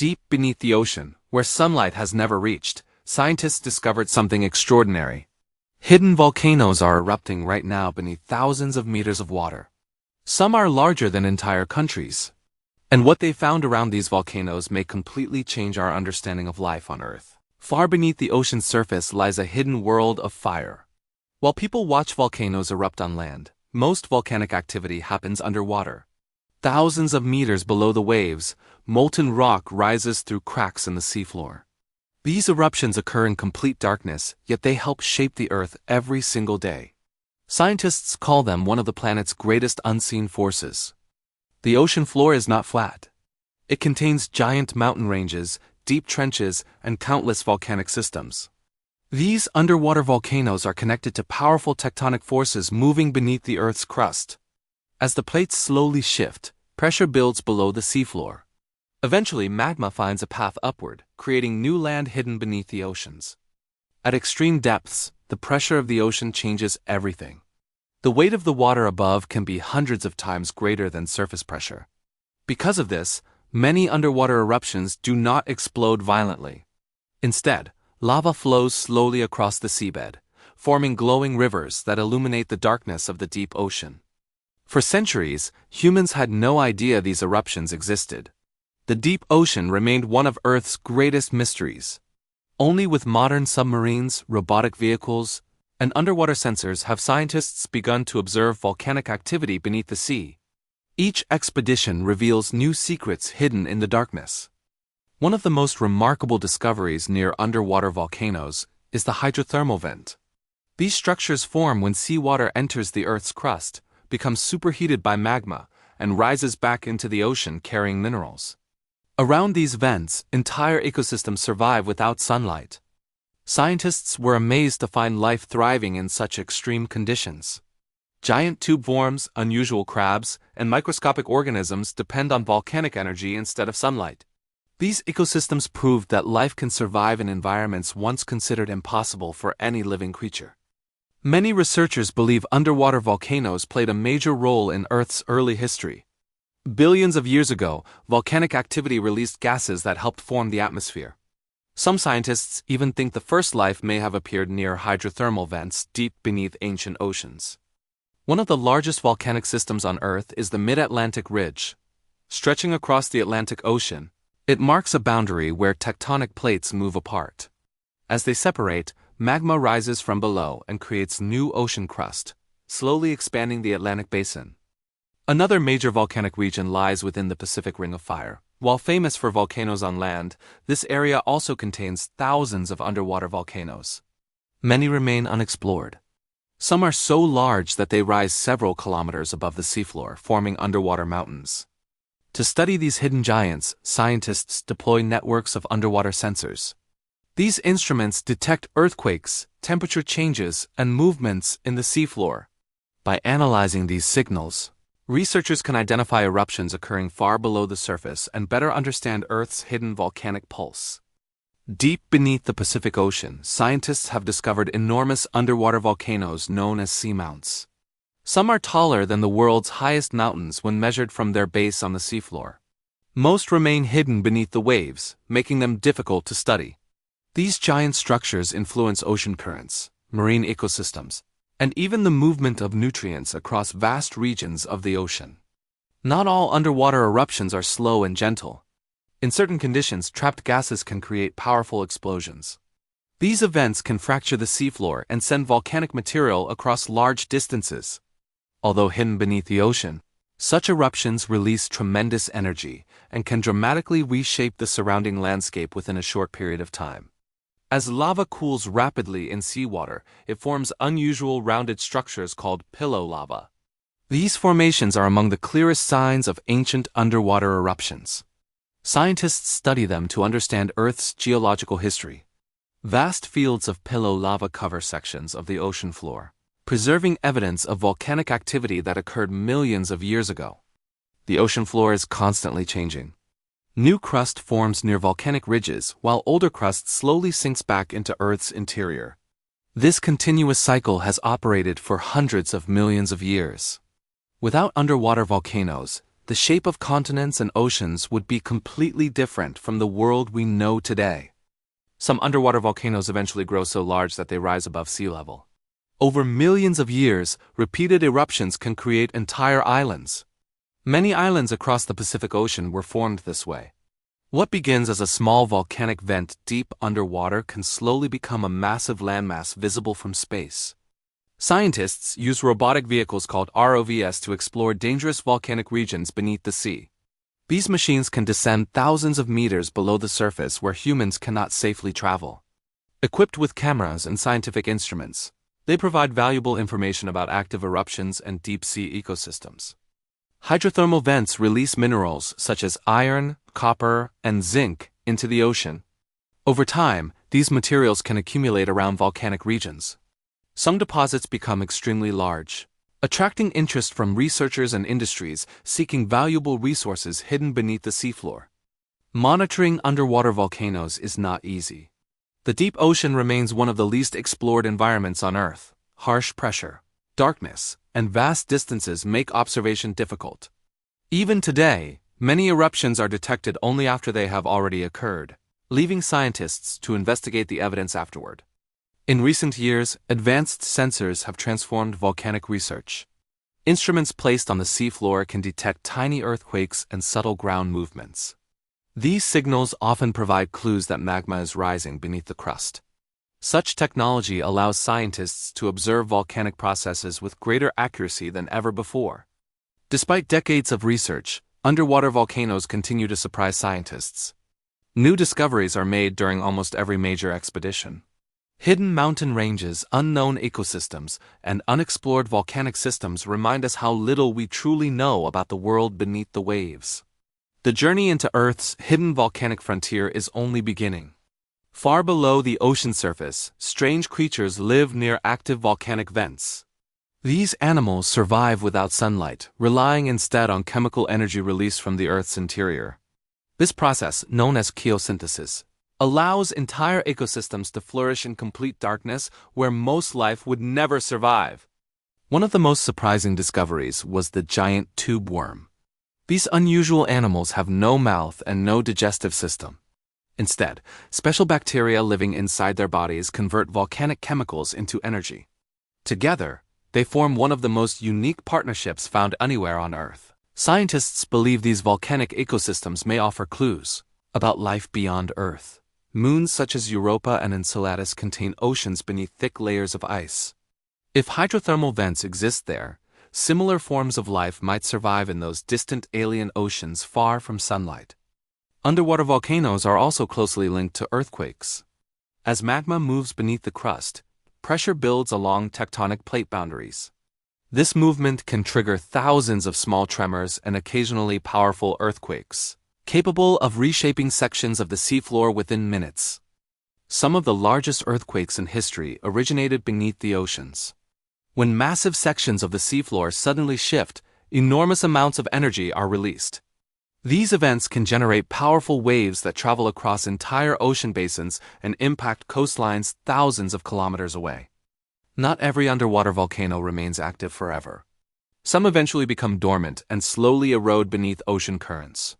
Deep beneath the ocean, where sunlight has never reached, scientists discovered something extraordinary. Hidden volcanoes are erupting right now beneath thousands of meters of water. Some are larger than entire countries. And what they found around these volcanoes may completely change our understanding of life on Earth. Far beneath the ocean's surface lies a hidden world of fire. While people watch volcanoes erupt on land, most volcanic activity happens underwater. Thousands of meters below the waves, molten rock rises through cracks in the seafloor. These eruptions occur in complete darkness, yet they help shape the Earth every single day. Scientists call them one of the planet's greatest unseen forces. The ocean floor is not flat. It contains giant mountain ranges, deep trenches, and countless volcanic systems. These underwater volcanoes are connected to powerful tectonic forces moving beneath the Earth's crust. As the plates slowly shift, pressure builds below the seafloor. Eventually, magma finds a path upward, creating new land hidden beneath the oceans. At extreme depths, the pressure of the ocean changes everything. The weight of the water above can be hundreds of times greater than surface pressure. Because of this, many underwater eruptions do not explode violently. Instead, lava flows slowly across the seabed, forming glowing rivers that illuminate the darkness of the deep ocean. For centuries, humans had no idea these eruptions existed. The deep ocean remained one of Earth's greatest mysteries. Only with modern submarines, robotic vehicles, and underwater sensors have scientists begun to observe volcanic activity beneath the sea. Each expedition reveals new secrets hidden in the darkness. One of the most remarkable discoveries near underwater volcanoes is the hydrothermal vent. These structures form when seawater enters the Earth's crust, becomes superheated by magma, and rises back into the ocean carrying minerals. Around these vents, entire ecosystems survive without sunlight. Scientists were amazed to find life thriving in such extreme conditions. Giant tube worms, unusual crabs, and microscopic organisms depend on volcanic energy instead of sunlight. These ecosystems proved that life can survive in environments once considered impossible for any living creature. Many researchers believe underwater volcanoes played a major role in Earth's early history. Billions of years ago, volcanic activity released gases that helped form the atmosphere. Some scientists even think the first life may have appeared near hydrothermal vents deep beneath ancient oceans. One of the largest volcanic systems on Earth is the Mid-Atlantic Ridge. Stretching across the Atlantic Ocean, it marks a boundary where tectonic plates move apart. As they separate, magma rises from below and creates new ocean crust, slowly expanding the Atlantic basin. Another major volcanic region lies within the Pacific Ring of Fire. While famous for volcanoes on land, this area also contains thousands of underwater volcanoes. Many remain unexplored. Some are so large that they rise several kilometers above the seafloor, forming underwater mountains. To study these hidden giants, scientists deploy networks of underwater sensors. These instruments detect earthquakes, temperature changes, and movements in the seafloor. By analyzing these signals, researchers can identify eruptions occurring far below the surface and better understand Earth's hidden volcanic pulse. Deep beneath the Pacific Ocean, scientists have discovered enormous underwater volcanoes known as seamounts. Some are taller than the world's highest mountains when measured from their base on the seafloor. Most remain hidden beneath the waves, making them difficult to study. These giant structures influence ocean currents, marine ecosystems, and even the movement of nutrients across vast regions of the ocean. Not all underwater eruptions are slow and gentle. In certain conditions, trapped gases can create powerful explosions. These events can fracture the seafloor and send volcanic material across large distances. Although hidden beneath the ocean, such eruptions release tremendous energy and can dramatically reshape the surrounding landscape within a short period of time. As lava cools rapidly in seawater, it forms unusual rounded structures called pillow lava. These formations are among the clearest signs of ancient underwater eruptions. Scientists study them to understand Earth's geological history. Vast fields of pillow lava cover sections of the ocean floor, preserving evidence of volcanic activity that occurred millions of years ago. The ocean floor is constantly changing. New crust forms near volcanic ridges, while older crust slowly sinks back into Earth's interior. This continuous cycle has operated for hundreds of millions of years. Without underwater volcanoes, the shape of continents and oceans would be completely different from the world we know today. Some underwater volcanoes eventually grow so large that they rise above sea level. Over millions of years, repeated eruptions can create entire islands. Many islands across the Pacific Ocean were formed this way. What begins as a small volcanic vent deep underwater can slowly become a massive landmass visible from space. Scientists use robotic vehicles called ROVs to explore dangerous volcanic regions beneath the sea. These machines can descend thousands of meters below the surface where humans cannot safely travel. Equipped with cameras and scientific instruments, they provide valuable information about active eruptions and deep-sea ecosystems. Hydrothermal vents release minerals such as iron, copper, and zinc into the ocean. Over time, these materials can accumulate around volcanic regions. Some deposits become extremely large, attracting interest from researchers and industries seeking valuable resources hidden beneath the seafloor. Monitoring underwater volcanoes is not easy. The deep ocean remains one of the least explored environments on Earth. Harsh pressure, darkness, and vast distances make observation difficult. Even today, many eruptions are detected only after they have already occurred, leaving scientists to investigate the evidence afterward. In recent years, advanced sensors have transformed volcanic research. Instruments placed on the seafloor can detect tiny earthquakes and subtle ground movements. These signals often provide clues that magma is rising beneath the crust. Such technology allows scientists to observe volcanic processes with greater accuracy than ever before. Despite decades of research, underwater volcanoes continue to surprise scientists. New discoveries are made during almost every major expedition. Hidden mountain ranges, unknown ecosystems, and unexplored volcanic systems remind us how little we truly know about the world beneath the waves. The journey into Earth's hidden volcanic frontier is only beginning. Far below the ocean surface, strange creatures live near active volcanic vents. These animals survive without sunlight, relying instead on chemical energy released from the Earth's interior. This process, known as geosynthesis, allows entire ecosystems to flourish in complete darkness where most life would never survive. One of the most surprising discoveries was the giant tube worm. These unusual animals have no mouth and no digestive system. Instead, special bacteria living inside their bodies convert volcanic chemicals into energy. Together, they form one of the most unique partnerships found anywhere on Earth. Scientists believe these volcanic ecosystems may offer clues about life beyond Earth. Moons such as Europa and Enceladus contain oceans beneath thick layers of ice. If hydrothermal vents exist there, similar forms of life might survive in those distant alien oceans far from sunlight. Underwater volcanoes are also closely linked to earthquakes. As magma moves beneath the crust, pressure builds along tectonic plate boundaries. This movement can trigger thousands of small tremors and occasionally powerful earthquakes, capable of reshaping sections of the seafloor within minutes. Some of the largest earthquakes in history originated beneath the oceans. When massive sections of the seafloor suddenly shift, enormous amounts of energy are released. These events can generate powerful waves that travel across entire ocean basins and impact coastlines thousands of kilometers away. Not every underwater volcano remains active forever. Some eventually become dormant and slowly erode beneath ocean currents.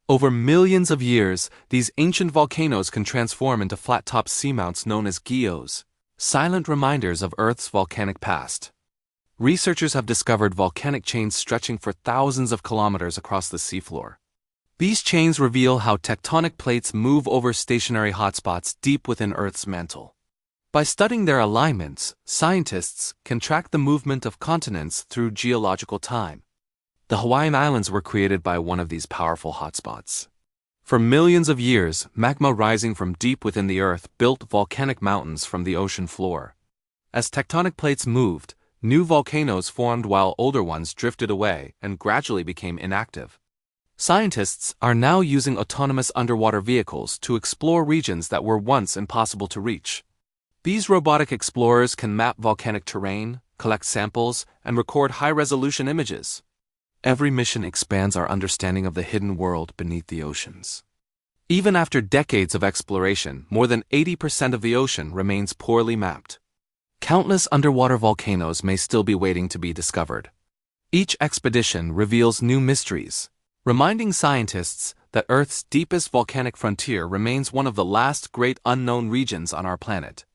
Over millions of years, these ancient volcanoes can transform into flat-topped seamounts known as geos, silent reminders of Earth's volcanic past. Researchers have discovered volcanic chains stretching for thousands of kilometers across the seafloor. These chains reveal how tectonic plates move over stationary hotspots deep within Earth's mantle. By studying their alignments, scientists can track the movement of continents through geological time. The Hawaiian Islands were created by one of these powerful hotspots. For millions of years, magma rising from deep within the Earth built volcanic mountains from the ocean floor. As tectonic plates moved, new volcanoes formed while older ones drifted away and gradually became inactive. Scientists are now using autonomous underwater vehicles to explore regions that were once impossible to reach. These robotic explorers can map volcanic terrain, collect samples, and record high-resolution images. Every mission expands our understanding of the hidden world beneath the oceans. Even after decades of exploration, more than 80% of the ocean remains poorly mapped. Countless underwater volcanoes may still be waiting to be discovered. Each expedition reveals new mysteries, reminding scientists that Earth's deepest volcanic frontier remains one of the last great unknown regions on our planet.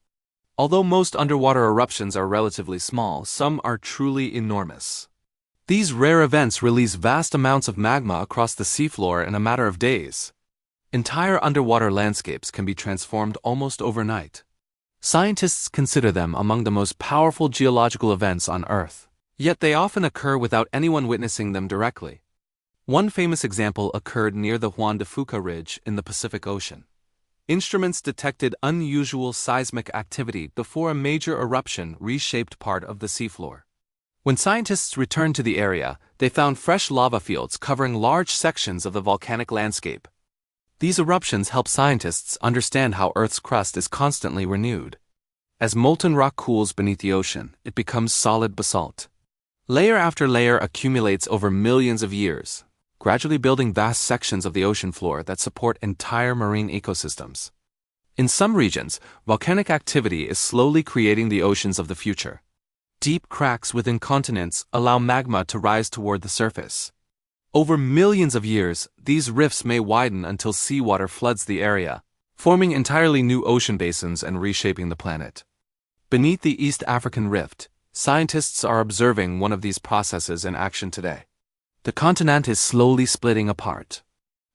Although most underwater eruptions are relatively small, some are truly enormous. These rare events release vast amounts of magma across the seafloor in a matter of days. Entire underwater landscapes can be transformed almost overnight. Scientists consider them among the most powerful geological events on Earth, yet they often occur without anyone witnessing them directly. One famous example occurred near the Juan de Fuca Ridge in the Pacific Ocean. Instruments detected unusual seismic activity before a major eruption reshaped part of the seafloor. When scientists returned to the area, they found fresh lava fields covering large sections of the volcanic landscape. These eruptions help scientists understand how Earth's crust is constantly renewed. As molten rock cools beneath the ocean, it becomes solid basalt. Layer after layer accumulates over millions of years, gradually building vast sections of the ocean floor that support entire marine ecosystems. In some regions, volcanic activity is slowly creating the oceans of the future. Deep cracks within continents allow magma to rise toward the surface. Over millions of years, these rifts may widen until seawater floods the area, forming entirely new ocean basins and reshaping the planet. Beneath the East African Rift, scientists are observing one of these processes in action today. The continent is slowly splitting apart.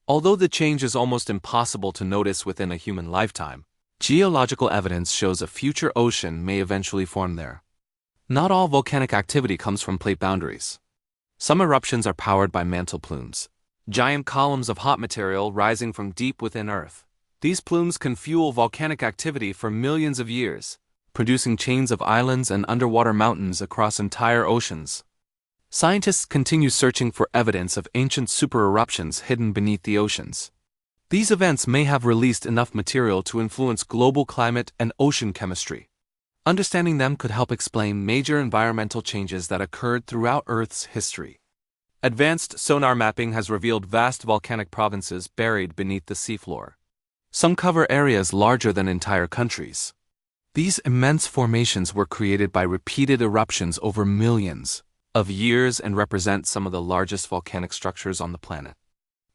Although the change is almost impossible to notice within a human lifetime, geological evidence shows a future ocean may eventually form there. Not all volcanic activity comes from plate boundaries. Some eruptions are powered by mantle plumes, giant columns of hot material rising from deep within Earth. These plumes can fuel volcanic activity for millions of years, producing chains of islands and underwater mountains across entire oceans. Scientists continue searching for evidence of ancient supereruptions hidden beneath the oceans. These events may have released enough material to influence global climate and ocean chemistry. Understanding them could help explain major environmental changes that occurred throughout Earth's history. Advanced sonar mapping has revealed vast volcanic provinces buried beneath the seafloor. Some cover areas larger than entire countries. These immense formations were created by repeated eruptions over millions of years and represent some of the largest volcanic structures on the planet.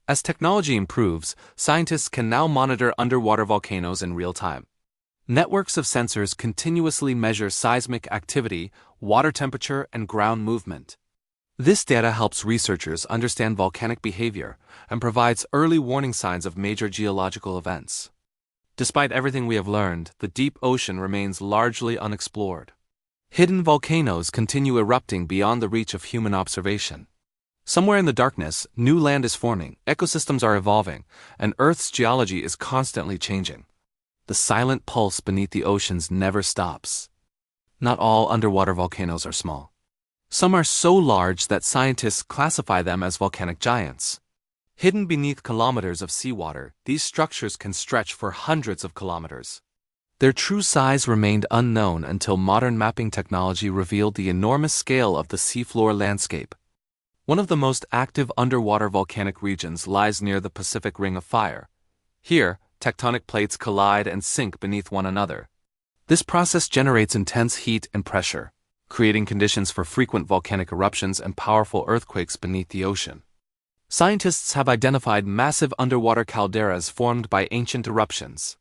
As technology improves, scientists can now monitor underwater volcanoes in real time. Networks of sensors continuously measure seismic activity, water temperature, and ground movement. This data helps researchers understand volcanic behavior and provides early warning signs of major geological events. Despite everything we have learned, the deep ocean remains largely unexplored. Hidden volcanoes continue erupting beyond the reach of human observation. Somewhere in the darkness, new land is forming, ecosystems are evolving, and Earth's geology is constantly changing. The silent pulse beneath the oceans never stops. Not all underwater volcanoes are small. Some are so large that scientists classify them as volcanic giants. Hidden beneath kilometers of seawater, these structures can stretch for hundreds of kilometers. Their true size remained unknown until modern mapping technology revealed the enormous scale of the seafloor landscape. One of the most active underwater volcanic regions lies near the Pacific Ring of Fire. Here, tectonic plates collide and sink beneath one another. This process generates intense heat and pressure, creating conditions for frequent volcanic eruptions and powerful earthquakes beneath the ocean. Scientists have identified massive underwater calderas formed by ancient eruptions.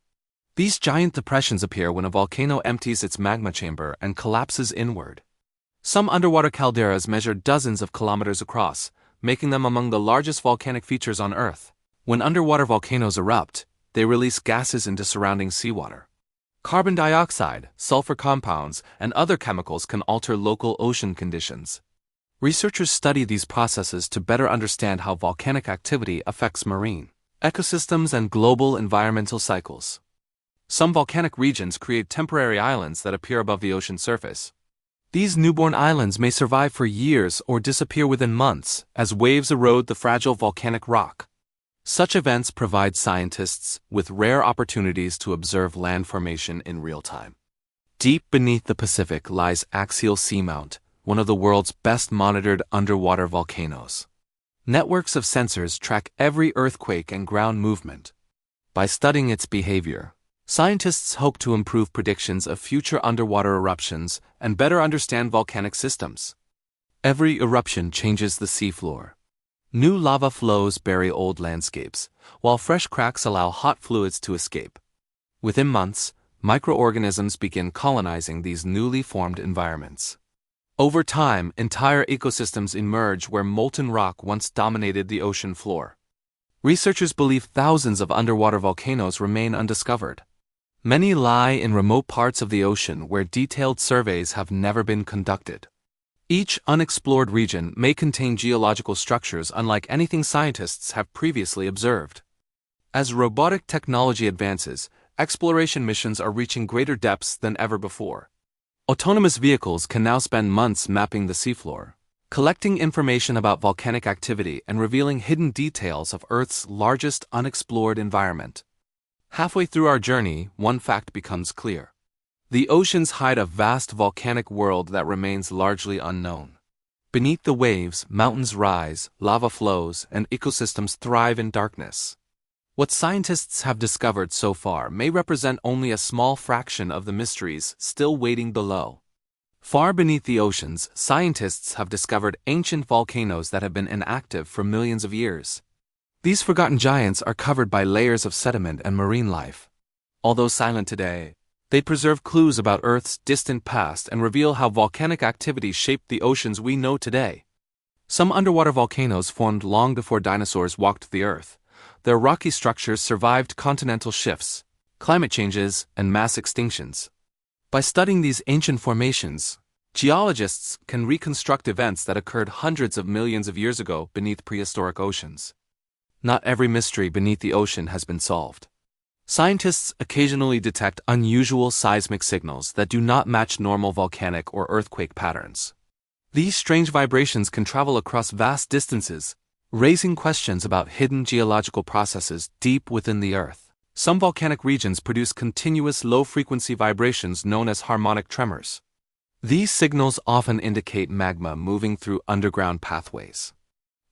These giant depressions appear when a volcano empties its magma chamber and collapses inward. Some underwater calderas measure dozens of kilometers across, making them among the largest volcanic features on Earth. When underwater volcanoes erupt, they release gases into surrounding seawater. Carbon dioxide, sulfur compounds, and other chemicals can alter local ocean conditions. Researchers study these processes to better understand how volcanic activity affects marine ecosystems and global environmental cycles. Some volcanic regions create temporary islands that appear above the ocean surface. These newborn islands may survive for years or disappear within months as waves erode the fragile volcanic rock. Such events provide scientists with rare opportunities to observe land formation in real time. Deep beneath the Pacific lies Axial Seamount, one of the world's best monitored underwater volcanoes. Networks of sensors track every earthquake and ground movement. By studying its behavior, scientists hope to improve predictions of future underwater eruptions and better understand volcanic systems. Every eruption changes the seafloor. New lava flows bury old landscapes, while fresh cracks allow hot fluids to escape. Within months, microorganisms begin colonizing these newly formed environments. Over time, entire ecosystems emerge where molten rock once dominated the ocean floor. Researchers believe thousands of underwater volcanoes remain undiscovered. Many lie in remote parts of the ocean where detailed surveys have never been conducted. Each unexplored region may contain geological structures unlike anything scientists have previously observed. As robotic technology advances, exploration missions are reaching greater depths than ever before. Autonomous vehicles can now spend months mapping the seafloor, collecting information about volcanic activity and revealing hidden details of Earth's largest unexplored environment. Halfway through our journey, one fact becomes clear. The oceans hide a vast volcanic world that remains largely unknown. Beneath the waves, mountains rise, lava flows, and ecosystems thrive in darkness. What scientists have discovered so far may represent only a small fraction of the mysteries still waiting below. Far beneath the oceans, scientists have discovered ancient volcanoes that have been inactive for millions of years. These forgotten giants are covered by layers of sediment and marine life. Although silent today, they preserve clues about Earth's distant past and reveal how volcanic activity shaped the oceans we know today. Some underwater volcanoes formed long before dinosaurs walked the Earth. Their rocky structures survived continental shifts, climate changes, and mass extinctions. By studying these ancient formations, geologists can reconstruct events that occurred hundreds of millions of years ago beneath prehistoric oceans. Not every mystery beneath the ocean has been solved. Scientists occasionally detect unusual seismic signals that do not match normal volcanic or earthquake patterns. These strange vibrations can travel across vast distances, raising questions about hidden geological processes deep within the Earth. Some volcanic regions produce continuous low-frequency vibrations known as harmonic tremors. These signals often indicate magma moving through underground pathways.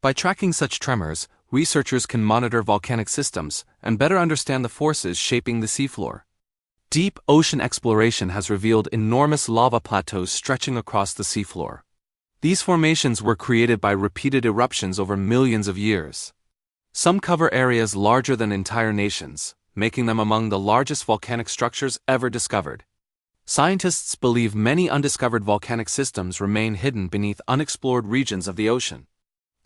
By tracking such tremors, researchers can monitor volcanic systems and better understand the forces shaping the seafloor. Deep ocean exploration has revealed enormous lava plateaus stretching across the seafloor. These formations were created by repeated eruptions over millions of years. Some cover areas larger than entire nations, making them among the largest volcanic structures ever discovered. Scientists believe many undiscovered volcanic systems remain hidden beneath unexplored regions of the ocean.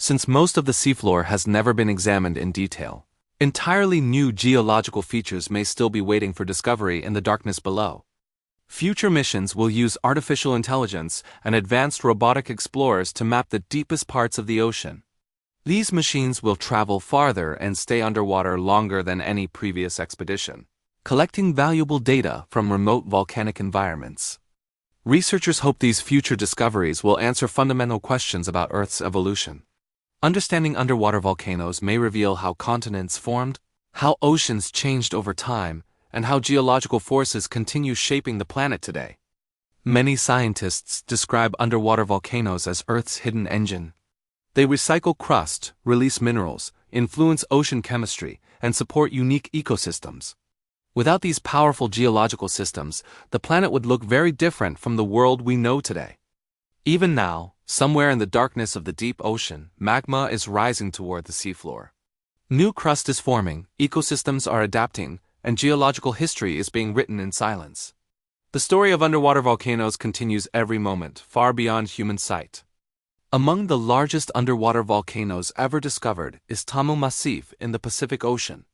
Since most of the seafloor has never been examined in detail, entirely new geological features may still be waiting for discovery in the darkness below. Future missions will use artificial intelligence and advanced robotic explorers to map the deepest parts of the ocean. These machines will travel farther and stay underwater longer than any previous expedition, collecting valuable data from remote volcanic environments. Researchers hope these future discoveries will answer fundamental questions about Earth's evolution. Understanding underwater volcanoes may reveal how continents formed, how oceans changed over time, and how geological forces continue shaping the planet today. Many scientists describe underwater volcanoes as Earth's hidden engine. They recycle crust, release minerals, influence ocean chemistry, and support unique ecosystems. Without these powerful geological systems, the planet would look very different from the world we know today. Even now, somewhere in the darkness of the deep ocean, magma is rising toward the seafloor. New crust is forming, ecosystems are adapting, and geological history is being written in silence. The story of underwater volcanoes continues every moment, far beyond human sight. Among the largest underwater volcanoes ever discovered is Tsunamis Massif in the Pacific Ocean.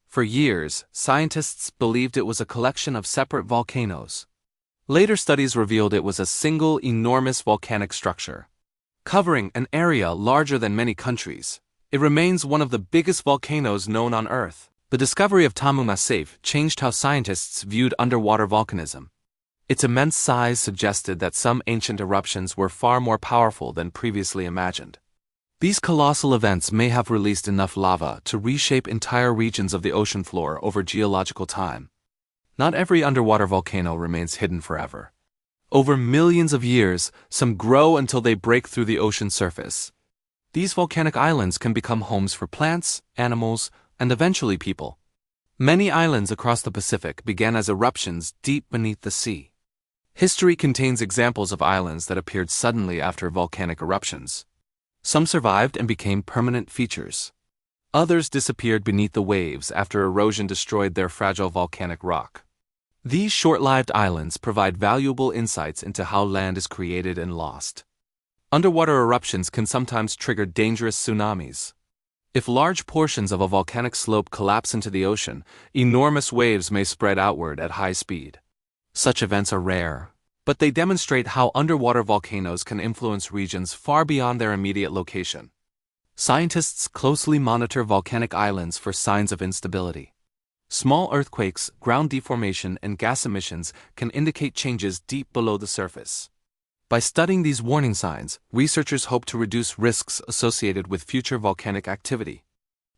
For years, scientists believed it was a collection of separate volcanoes. Later studies revealed it was a single enormous volcanic structure. Covering an area larger than many countries, it remains one of the biggest volcanoes known on Earth. The discovery of Tsunamis Massif changed how scientists viewed underwater volcanism. Its immense size suggested that some ancient eruptions were far more powerful than previously imagined. These colossal events may have released enough lava to reshape entire regions of the ocean floor over geological time. Not every underwater volcano remains hidden forever. Over millions of years, some grow until they break through the ocean surface. These volcanic islands can become homes for plants, animals, and eventually people. Many islands across the Pacific began as eruptions deep beneath the sea. History contains examples of islands that appeared suddenly after volcanic eruptions. Some survived and became permanent features. Others disappeared beneath the waves after erosion destroyed their fragile volcanic rock. These short-lived islands provide valuable insights into how land is created and lost. Underwater eruptions can sometimes trigger dangerous tsunamis. If large portions of a volcanic slope collapse into the ocean, enormous waves may spread outward at high speed. Such events are rare, but they demonstrate how underwater volcanoes can influence regions far beyond their immediate location. Scientists closely monitor volcanic islands for signs of instability. Small earthquakes, ground deformation, and gas emissions can indicate changes deep below the surface. By studying these warning signs, researchers hope to reduce risks associated with future volcanic activity.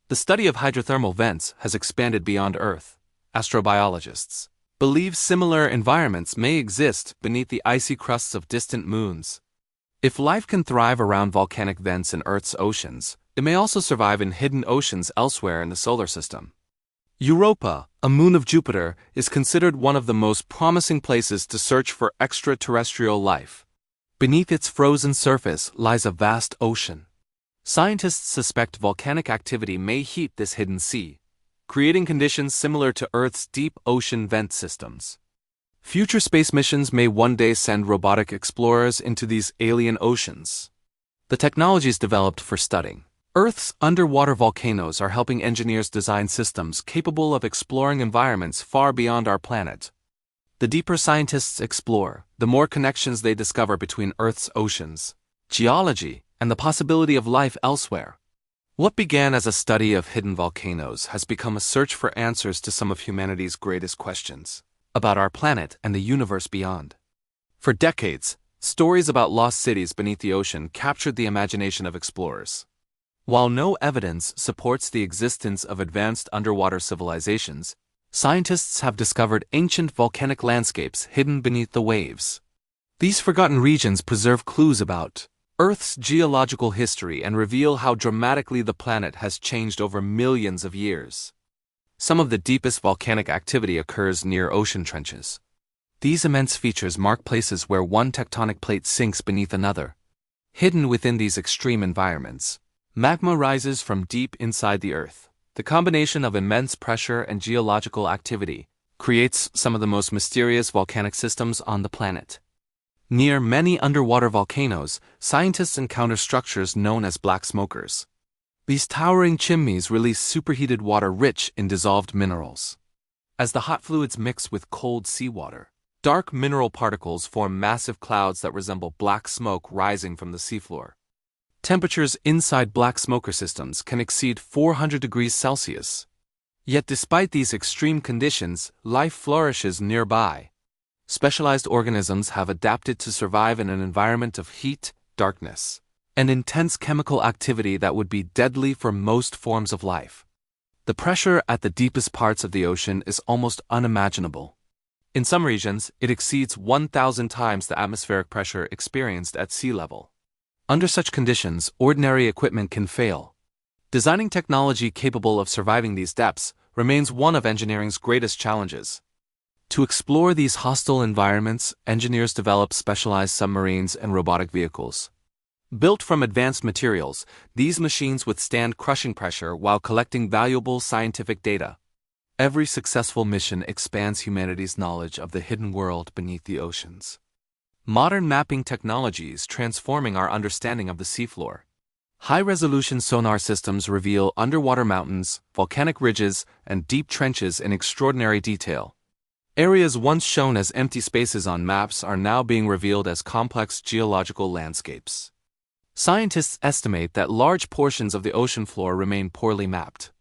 The study of hydrothermal vents has expanded beyond Earth. Astrobiologists believe similar environments may exist beneath the icy crusts of distant moons. If life can thrive around volcanic vents in Earth's oceans, it may also survive in hidden oceans elsewhere in the solar system. Europa, a moon of Jupiter, is considered one of the most promising places to search for extraterrestrial life. Beneath its frozen surface lies a vast ocean. Scientists suspect volcanic activity may heat this hidden sea, creating conditions similar to Earth's deep ocean vent systems. Future space missions may one day send robotic explorers into these alien oceans. The technologies developed for studying Earth's underwater volcanoes are helping engineers design systems capable of exploring environments far beyond our planet. The deeper scientists explore, the more connections they discover between Earth's oceans, geology, and the possibility of life elsewhere. What began as a study of hidden volcanoes has become a search for answers to some of humanity's greatest questions about our planet and the universe beyond. For decades, stories about lost cities beneath the ocean captured the imagination of explorers. While no evidence supports the existence of advanced underwater civilizations, scientists have discovered ancient volcanic landscapes hidden beneath the waves. These forgotten regions preserve clues about Earth's geological history and reveal how dramatically the planet has changed over millions of years. Some of the deepest volcanic activity occurs near ocean trenches. These immense features mark places where one tectonic plate sinks beneath another. Hidden within these extreme environments, magma rises from deep inside the Earth. The combination of immense pressure and geological activity creates some of the most mysterious volcanic systems on the planet. Near many underwater volcanoes, scientists encounter structures known as black smokers. These towering chimneys release superheated water rich in dissolved minerals. As the hot fluids mix with cold seawater, dark mineral particles form massive clouds that resemble black smoke rising from the seafloor. Temperatures inside black smoker systems can exceed 400 degrees Celsius. Yet despite these extreme conditions, life flourishes nearby. Specialized organisms have adapted to survive in an environment of heat, darkness, and intense chemical activity that would be deadly for most forms of life. The pressure at the deepest parts of the ocean is almost unimaginable. In some regions, it exceeds 1,000 times the atmospheric pressure experienced at sea level. Under such conditions, ordinary equipment can fail. Designing technology capable of surviving these depths remains one of engineering's greatest challenges. To explore these hostile environments, engineers develop specialized submarines and robotic vehicles. Built from advanced materials, these machines withstand crushing pressure while collecting valuable scientific data. Every successful mission expands humanity's knowledge of the hidden world beneath the oceans. Modern mapping technologies transforming our understanding of the seafloor. High-resolution sonar systems reveal underwater mountains, volcanic ridges, and deep trenches in extraordinary detail. Areas once shown as empty spaces on maps are now being revealed as complex geological landscapes. Scientists estimate that large portions of the ocean floor remain poorly mapped.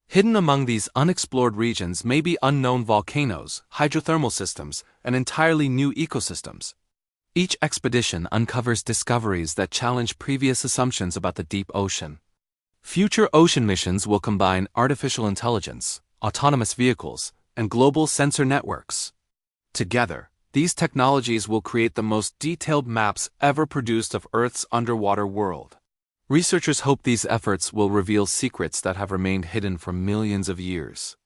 Hidden among these unexplored regions may be unknown volcanoes, hydrothermal systems, and entirely new ecosystems. Each expedition uncovers discoveries that challenge previous assumptions about the deep ocean. Future ocean missions will combine artificial intelligence, autonomous vehicles, and global sensor networks. Together, these technologies will create the most detailed maps ever produced of Earth's underwater world. Researchers hope these efforts will reveal secrets that have remained hidden for millions of years.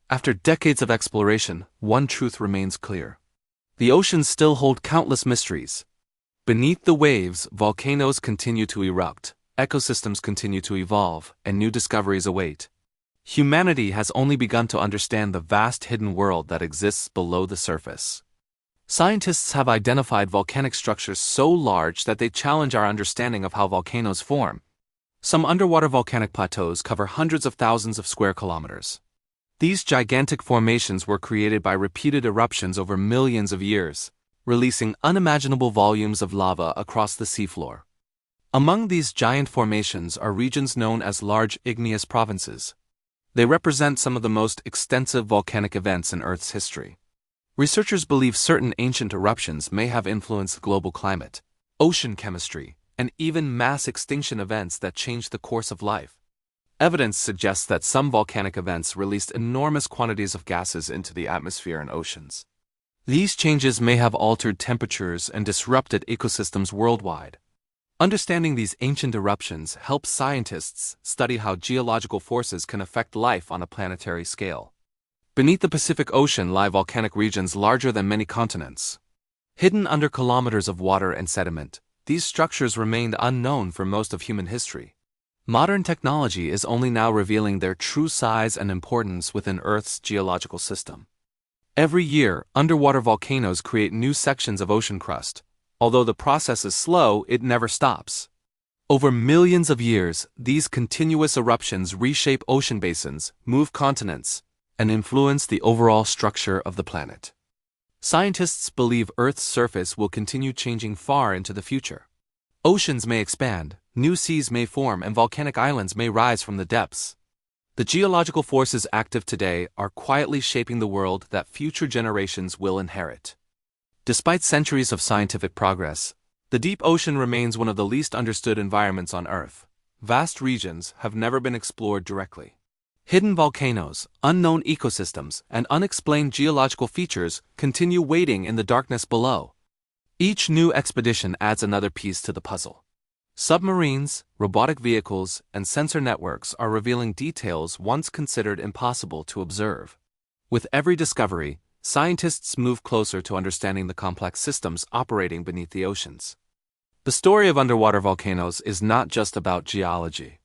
After decades of exploration, one truth remains clear. The oceans still hold countless mysteries. Beneath the waves, volcanoes continue to erupt, ecosystems continue to evolve, and new discoveries await. Humanity has only begun to understand the vast hidden world that exists below the surface. Scientists have identified volcanic structures so large that they challenge our understanding of how volcanoes form. Some underwater volcanic plateaus cover hundreds of thousands of square kilometers. These gigantic formations were created by repeated eruptions over millions of years, releasing unimaginable volumes of lava across the seafloor. Among these giant formations are regions known as large igneous provinces. They represent some of the most extensive volcanic events in Earth's history. Researchers believe certain ancient eruptions may have influenced global climate, ocean chemistry, and even mass extinction events that changed the course of life. Evidence suggests that some volcanic events released enormous quantities of gases into the atmosphere and oceans. These changes may have altered temperatures and disrupted ecosystems worldwide. Understanding these ancient eruptions helps scientists study how geological forces can affect life on a planetary scale. Beneath the Pacific Ocean lie volcanic regions larger than many continents. Hidden under kilometers of water and sediment, these structures remained unknown for most of human history. Modern technology is only now revealing their true size and importance within Earth's geological system. Every year, underwater volcanoes create new sections of ocean crust. Although the process is slow, it never stops. Over millions of years, these continuous eruptions reshape ocean basins, move continents, and influence the overall structure of the planet. Scientists believe Earth's surface will continue changing far into the future. Oceans may expand, new seas may form, and volcanic islands may rise from the depths. The geological forces active today are quietly shaping the world that future generations will inherit. Despite centuries of scientific progress, the deep ocean remains one of the least understood environments on Earth. Vast regions have never been explored directly. Hidden volcanoes, unknown ecosystems, and unexplained geological features continue waiting in the darkness below. Each new expedition adds another piece to the puzzle. Submarines, robotic vehicles, and sensor networks are revealing details once considered impossible to observe. With every discovery, scientists move closer to understanding the complex systems operating beneath the oceans. The story of underwater volcanoes is not just about geology.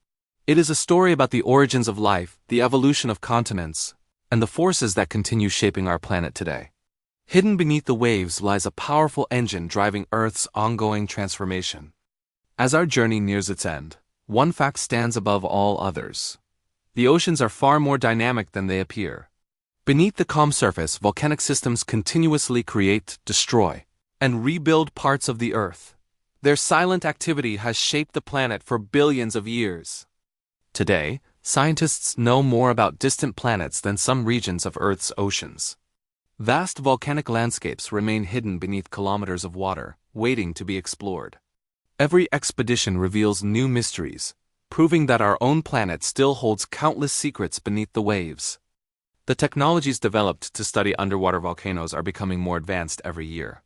It is a story about the origins of life, the evolution of continents, and the forces that continue shaping our planet today. Hidden beneath the waves lies a powerful engine driving Earth's ongoing transformation. As our journey nears its end, one fact stands above all others. The oceans are far more dynamic than they appear. Beneath the calm surface, volcanic systems continuously create, destroy, and rebuild parts of the Earth. Their silent activity has shaped the planet for billions of years. Today, scientists know more about distant planets than some regions of Earth's oceans. Vast volcanic landscapes remain hidden beneath kilometers of water, waiting to be explored. Every expedition reveals new mysteries, proving that our own planet still holds countless secrets beneath the waves. The technologies developed to study underwater volcanoes are becoming more advanced every year.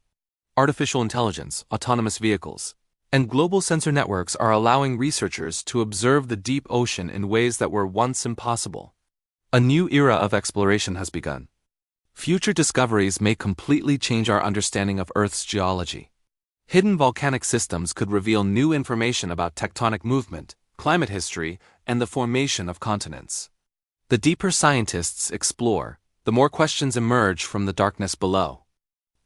Artificial intelligence, autonomous vehicles, and global sensor networks are allowing researchers to observe the deep ocean in ways that were once impossible. A new era of exploration has begun. Future discoveries may completely change our understanding of Earth's geology. Hidden volcanic systems could reveal new information about tectonic movement, climate history, and the formation of continents. The deeper scientists explore, the more questions emerge from the darkness below.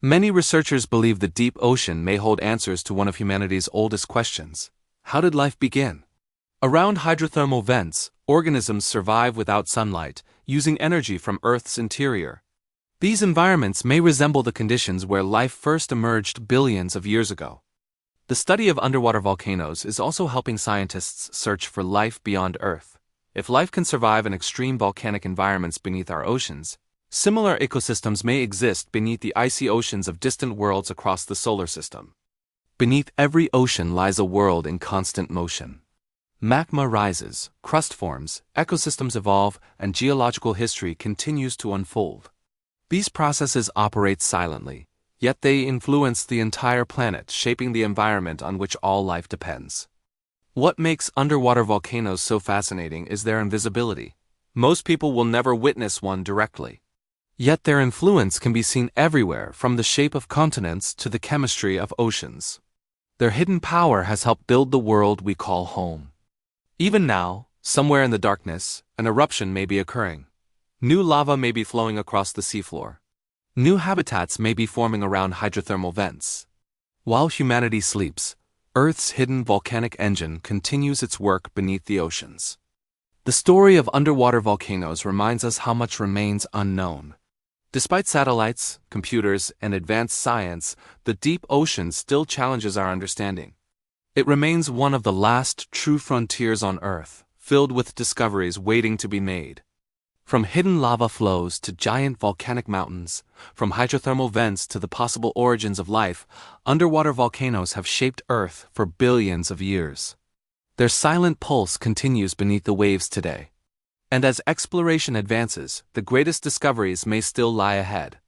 Many researchers believe the deep ocean may hold answers to one of humanity's oldest questions. How did life begin? Around hydrothermal vents, organisms survive without sunlight, using energy from Earth's interior. These environments may resemble the conditions where life first emerged billions of years ago. The study of underwater volcanoes is also helping scientists search for life beyond Earth. If life can survive in extreme volcanic environments beneath our oceans, similar ecosystems may exist beneath the icy oceans of distant worlds across the solar system. Beneath every ocean lies a world in constant motion. Magma rises, crust forms, ecosystems evolve, and geological history continues to unfold. These processes operate silently, yet they influence the entire planet, shaping the environment on which all life depends. What makes underwater volcanoes so fascinating is their invisibility. Most people will never witness one directly. Yet their influence can be seen everywhere, from the shape of continents to the chemistry of oceans. Their hidden power has helped build the world we call home. Even now, somewhere in the darkness, an eruption may be occurring. New lava may be flowing across the seafloor. New habitats may be forming around hydrothermal vents. While humanity sleeps, Earth's hidden volcanic engine continues its work beneath the oceans. The story of underwater volcanoes reminds us how much remains unknown. Despite satellites, computers, and advanced science, the deep ocean still challenges our understanding. It remains one of the last true frontiers on Earth, filled with discoveries waiting to be made. From hidden lava flows to giant volcanic mountains, from hydrothermal vents to the possible origins of life, underwater volcanoes have shaped Earth for billions of years. Their silent pulse continues beneath the waves today. And as exploration advances, the greatest discoveries may still lie ahead,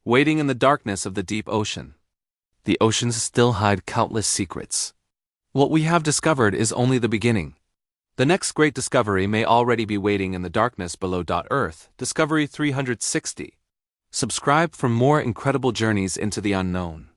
waiting in the darkness of the deep ocean. The oceans still hide countless secrets. What we have discovered is only the beginning. The next great discovery may already be waiting in the darkness below. Earth, Discovery 360. Subscribe for more incredible journeys into the unknown.